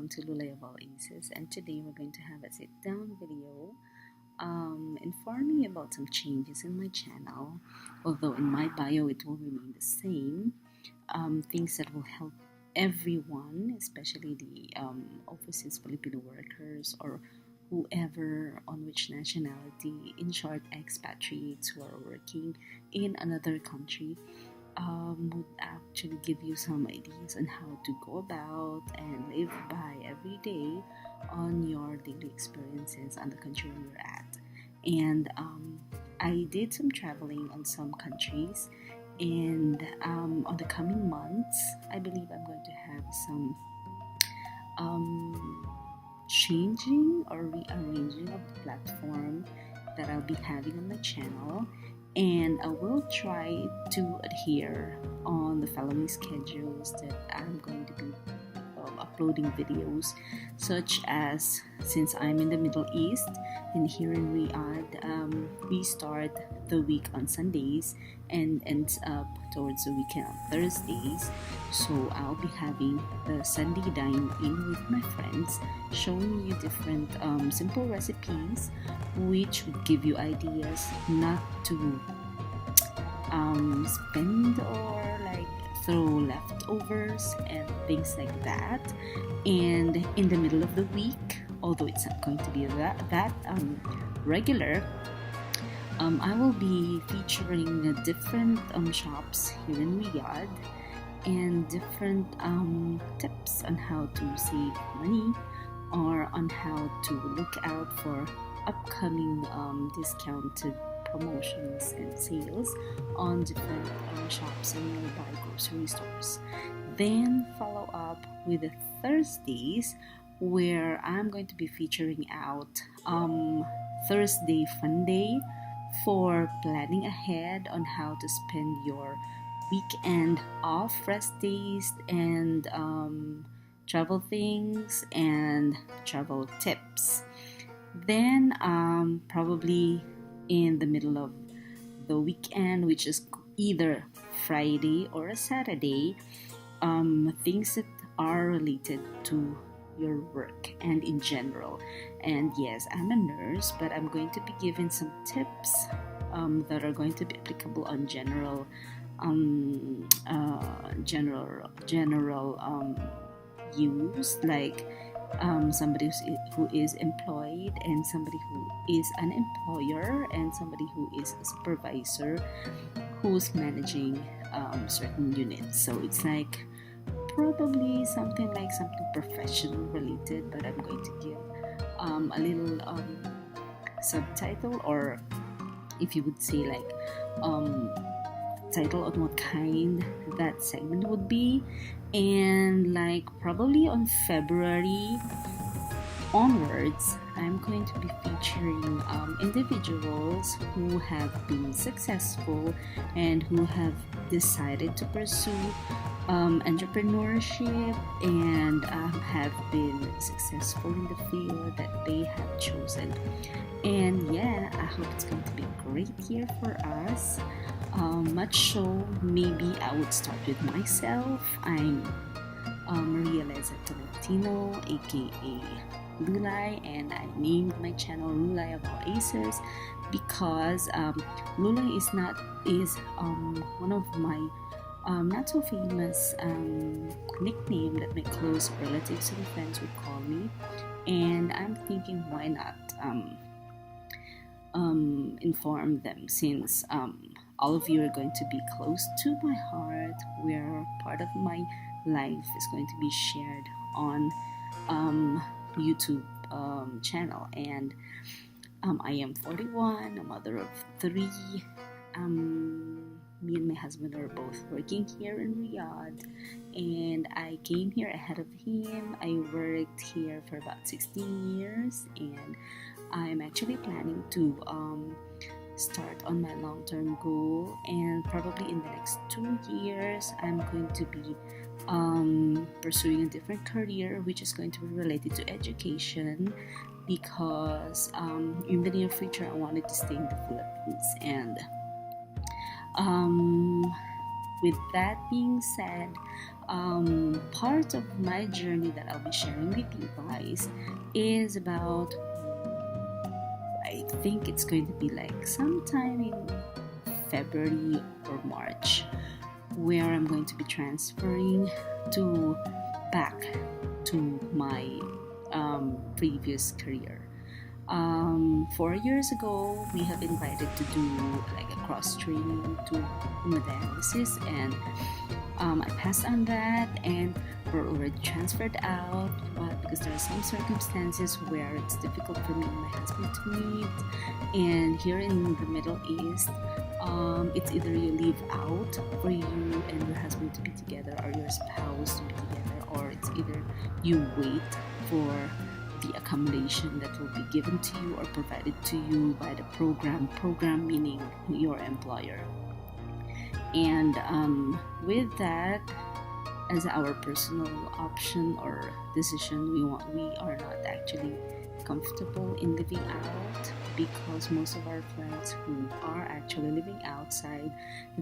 welcome to Lulay of all Aces, and today we're going to have a sit-down video informing about some changes in my channel. Although in my bio it will remain the same, things that will help everyone, especially the overseas Filipino workers or whoever on which nationality, in short expatriates who are working in another country, would actually give you some ideas on how to go about and live by every day on your daily experiences on the country you're at. And I did some traveling on some countries, and on the coming months I believe I'm going to have some changing or rearranging of the platform that I'll be having on my channel, and I will try to adhere on the following schedules that I'm going to be uploading videos, such as, since I'm in the Middle East and here in Riyadh, we start the week on Sundays and ends up towards the weekend on Thursdays. So I'll be having the Sunday dine-in with my friends, showing you different simple recipes which would give you ideas not to spend or like throw leftovers and things like that. And in the middle of the week, although it's not going to be that regular, I will be featuring different shops here in Riyadh and different tips on how to save money or on how to look out for upcoming discounted promotions and sales on different shops and nearby grocery stores. Then follow up with the Thursdays, where I'm going to be featuring out Thursday Fun Day for planning ahead on how to spend your weekend off, rest days, and travel things and travel tips. Then probably in the middle of the weekend, which is either Friday or a Saturday, things that are related to your work and in general. And yes, I'm a nurse, but I'm going to be giving some tips that are going to be applicable on general use, like somebody who is employed and somebody who is an employer and somebody who is a supervisor who's managing certain units. So it's like probably something professional related, but I'm going to give a little subtitle, or if you would say like title on what kind that segment would be. And like probably on February onwards, I'm going to be featuring individuals who have been successful and who have decided to pursue entrepreneurship and have been successful in the field that they have chosen. And yeah, I hope it's going to be a great year for us. Much so, maybe I would start with myself. I'm Leza Tolentino, aka Lulay, and I named my channel Lulay of all Aces because Lulay is one of my not so famous nickname that my close relatives and friends would call me, and I'm thinking why not inform them, since all of you are going to be close to my heart, where part of my life is going to be shared on YouTube channel. And I am 41, a mother of 3. Me and my husband are both working here in Riyadh, and I came here ahead of him. I worked here for about 16 years, and I'm actually planning to start on my long-term goal, and probably in the next 2 years I'm going to be pursuing a different career which is going to be related to education, because in the near future I wanted to stay in the Philippines. And with that being said, Part of my journey that I'll be sharing with you guys is about, I think it's going to be like sometime in February or March, where I'm going to be transferring back to my previous career. 4 years ago, we have invited to do like a cross training to hemodialysis, and I passed on that, and we're already transferred out, but because there are some circumstances where it's difficult for me and my husband to meet, and here in the Middle East, it's either you leave out for you and your husband to be together, or your spouse to be together, or it's either you wait for the accommodation that will be given to you or provided to you by the program meaning your employer. And with that as our personal option or decision, we are not actually comfortable in living out, because most of our friends who are actually living outside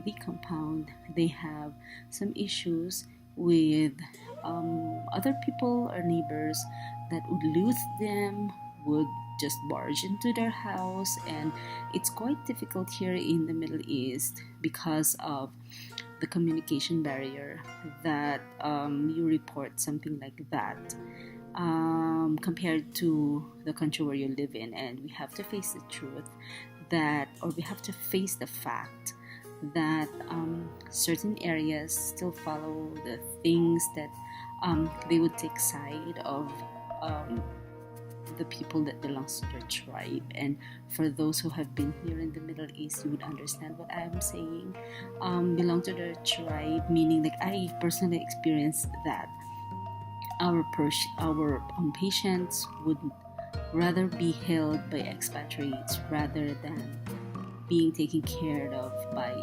the compound, they have some issues with other people or neighbors that would lose them, would just barge into their house, and it's quite difficult here in the Middle East because of the communication barrier that you report something like that compared to the country where you live in. And we have to face the truth that, or we have to face the fact that certain areas still follow the things that they would take side of the people that belongs to their tribe. And for those who have been here in the Middle East, you would understand what I'm saying. Belong to their tribe, meaning like I personally experienced that our patients would rather be held by expatriates rather than being taken care of by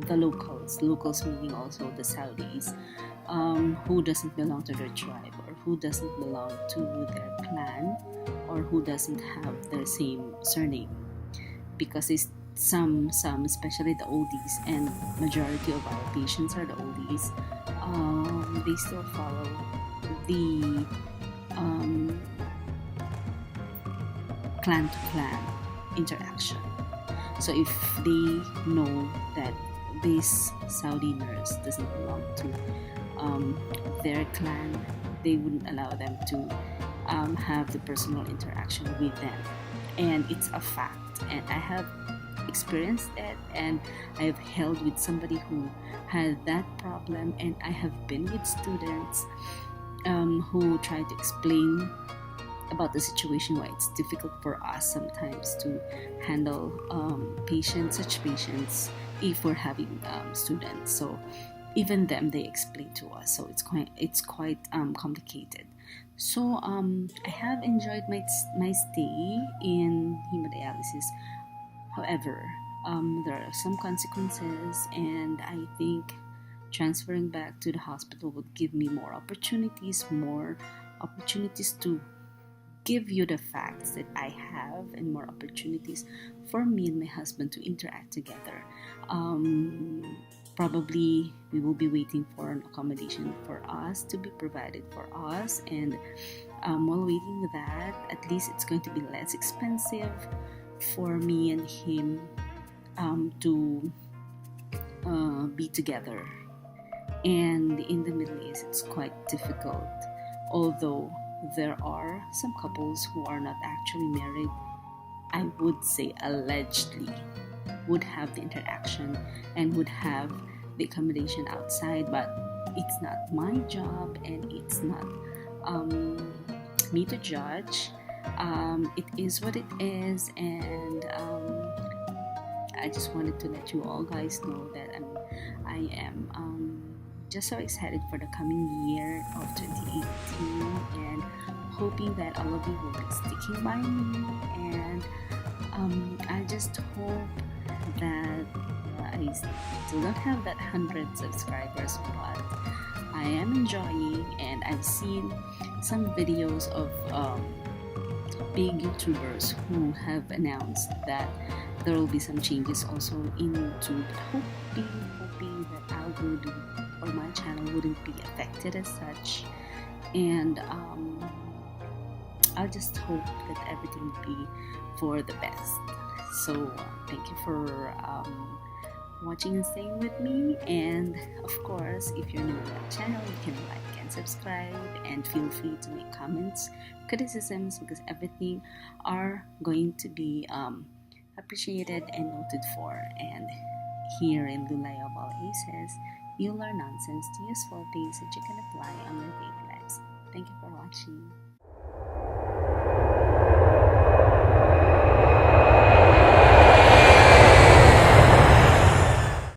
the locals meaning also the Saudis, who doesn't belong to their tribe, or who doesn't belong to their clan, or who doesn't have their same surname. Because it's some especially the oldies, and majority of our patients are the oldies, they still follow the clan to clan interaction. So if they know that this Saudi nurse doesn't belong to their clan, they wouldn't allow them to have the personal interaction with them. And it's a fact, and I have experienced it, and I have held with somebody who had that problem, and I have been with students who try to explain about the situation, why it's difficult for us sometimes to handle such patients if we're having students. So even them, they explain to us. So it's quite complicated. So I have enjoyed my stay in hemodialysis. However, there are some consequences, and I think transferring back to the hospital would give me more opportunities to give you the facts that I have, and more opportunities for me and my husband to interact together. Probably we will be waiting for an accommodation for us to be provided for us, and while waiting that, at least it's going to be less expensive for me and him to be together. And in the Middle East, it's quite difficult, although there are some couples who are not actually married, I would say allegedly, would have the interaction and would have the accommodation outside, but it's not my job, and it's not me to judge. It is what it is, and I just wanted to let you all guys know that I am just so excited for the coming year of 2018, and hoping that all of you will be sticking by me. And I just hope that I still don't have that 100 subscribers, but I am enjoying, and I've seen some videos of big YouTubers who have announced that there will be some changes also in YouTube. Hoping that I'll would, or my channel wouldn't be affected as such. And I just hope that everything will be for the best. So thank you for watching and staying with me. And of course, if you're new to our channel, you can like and subscribe, and feel free to make comments, criticisms, because everything are going to be appreciated and noted for. And here in Lulay of all aces, you learn nonsense to useful things that you can apply on your daily lives. Thank you for watching.